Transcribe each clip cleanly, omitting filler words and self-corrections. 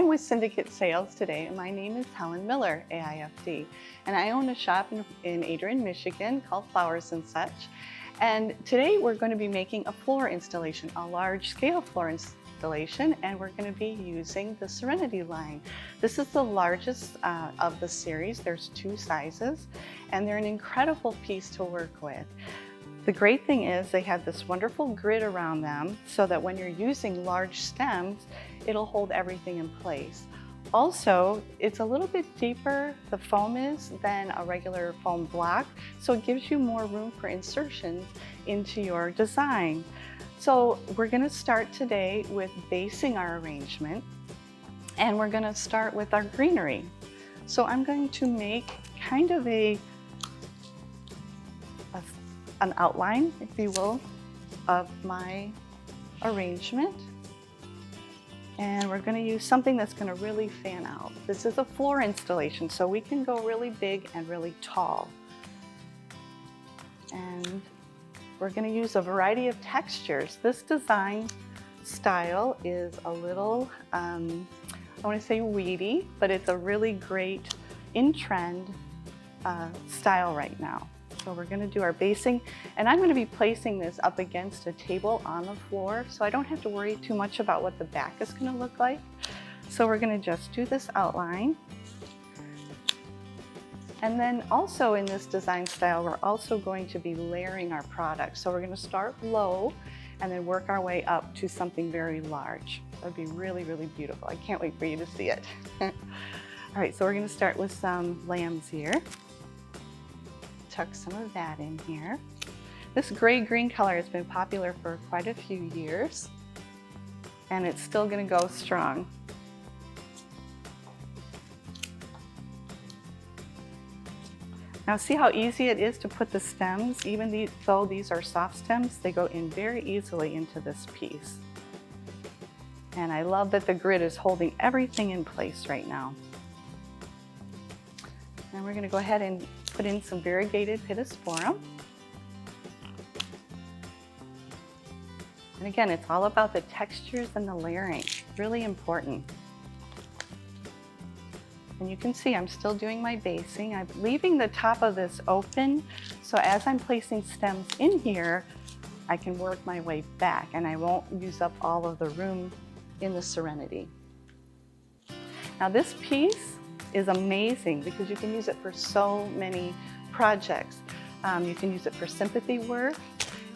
I'm with Syndicate Sales today, and my name is Helen Miller, AIFD, and I own a shop in Adrian, Michigan called Flowers and Such. And today we're going to be making a floor installation, a large-scale floor installation, and we're going to be using the Serenity line. This is the largest of the series. There's two sizes, and they're an incredible piece to work with. The great thing is they have this wonderful grid around them so that when you're using large stems, it'll hold everything in place. Also, it's a little bit deeper, the foam is, than a regular foam block, so it gives you more room for insertions into your design. So we're going to start today with basing our arrangement, and we're going to start with our greenery. So I'm going to make kind of an outline, if you will, of my arrangement. And we're going to use something that's going to really fan out. This is a floor installation, so we can go really big and really tall. And we're going to use a variety of textures. This design style is a little, I want to say weedy, but it's a really great in-trend style right now. So we're going to do our basing, and I'm going to be placing this up against a table on the floor, so I don't have to worry too much about what the back is going to look like. So we're going to just do this outline. And then also in this design style, we're also going to be layering our products. So we're going to start low and then work our way up to something very large. That'd be really, really beautiful. I can't wait for you to see it. All right, so we're going to start with some lambs here. Tuck some of that in here. This gray-green color has been popular for quite a few years, and it's still going to go strong. Now see how easy it is to put the stems, even though these are soft stems, they go in very easily into this piece. And I love that the grid is holding everything in place right now. And we're going to go ahead and put in some variegated pittosporum. And again, it's all about the textures and the layering, really important. And you can see I'm still doing my basing. I'm leaving the top of this open, so as I'm placing stems in here, I can work my way back and I won't use up all of the room in the Serenity. Now this piece is amazing because you can use it for so many projects. You can use it for sympathy work.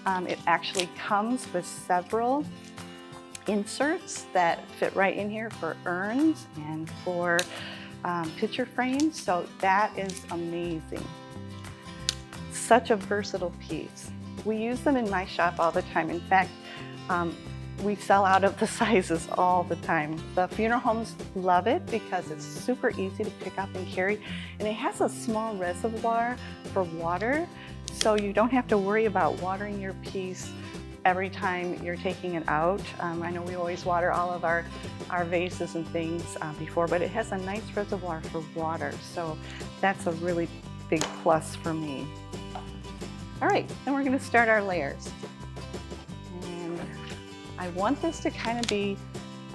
It actually comes with several inserts that fit right in here for urns and for picture frames, so that is amazing. Such a versatile piece. We use them in my shop all the time. In fact, we sell out of the sizes all the time. The funeral homes love it because it's super easy to pick up and carry, and it has a small reservoir for water, so you don't have to worry about watering your piece every time you're taking it out. I know we always water all of our vases and things before, but it has a nice reservoir for water, so that's a really big plus for me. All right, then we're going to start our layers. I want this to kind of be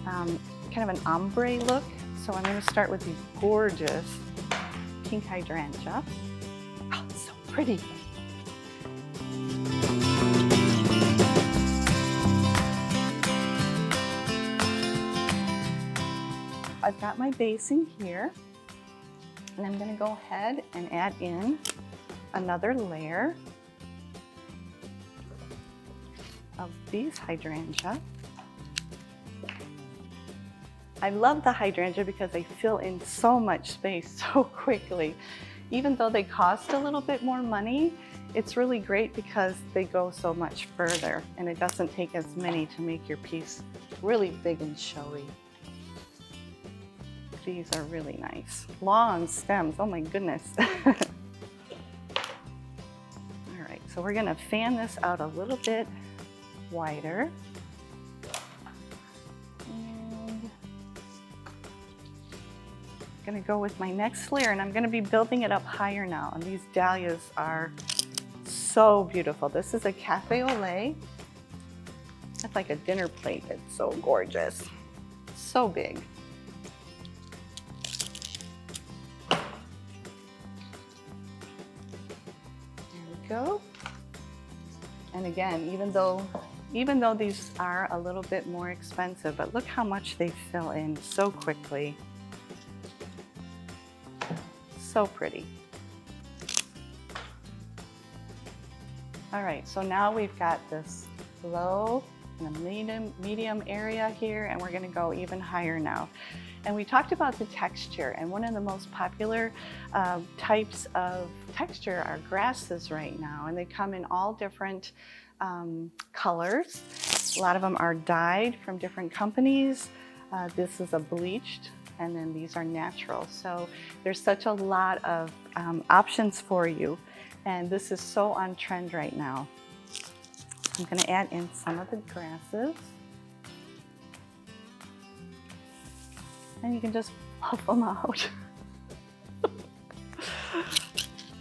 kind of an ombre look, so I'm going to start with these gorgeous pink hydrangea. Oh, it's so pretty. I've got my basing here, and I'm going to go ahead and add in another layer of these hydrangea. I love the hydrangea because they fill in so much space so quickly. Even though they cost a little bit more money, it's really great because they go so much further and it doesn't take as many to make your piece really big and showy. These are really nice. Long stems, oh my goodness. All right, so we're gonna fan this out a little bit wider. And I'm gonna go with my next layer, and I'm gonna be building it up higher now. And these dahlias are so beautiful. This is a cafe au lait. That's like a dinner plate. It's so gorgeous. So big. go. And again, even though these are a little bit more expensive, but look how much they fill in so quickly. So pretty. All right, so now we've got this low and a medium area here, and we're gonna go even higher now. And we talked about the texture, and one of the most popular types of texture are grasses right now, and they come in all different colors. A lot of them are dyed from different companies. This is a bleached, and then these are natural. So there's such a lot of options for you, and this is so on trend right now. I'm going to add in some of the grasses, and you can just puff them out,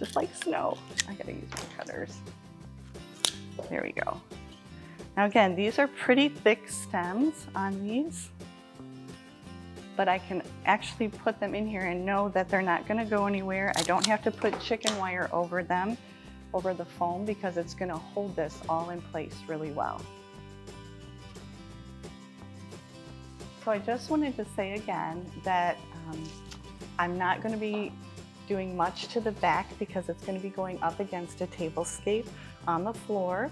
just like snow. I gotta use my cutters. There we go. Now again, these are pretty thick stems on these, but I can actually put them in here and know that they're not gonna go anywhere. I don't have to put chicken wire over them, over the foam, because it's gonna hold this all in place really well. So I just wanted to say again that I'm not gonna be doing much to the back because it's gonna be going up against a tablescape on the floor.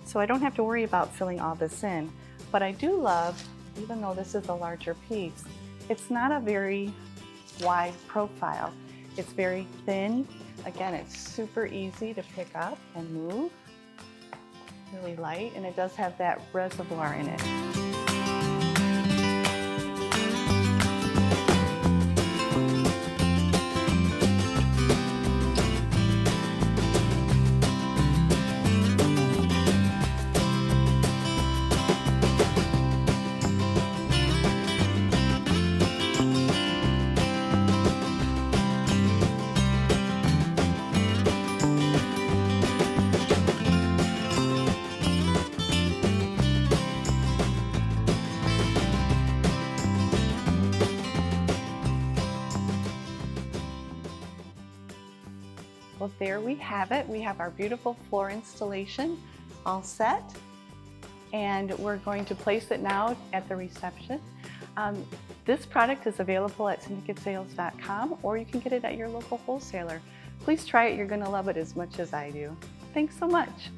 So I don't have to worry about filling all this in. But I do love, even though this is a larger piece, it's not a very wide profile. It's very thin. Again, it's super easy to pick up and move. Really light, and it does have that reservoir in it. Well, there we have it. We have our beautiful floor installation all set, and we're going to place it now at the reception. This product is available at syndicatesales.com, or you can get it at your local wholesaler. Please try it. You're going to love it as much as I do. Thanks so much.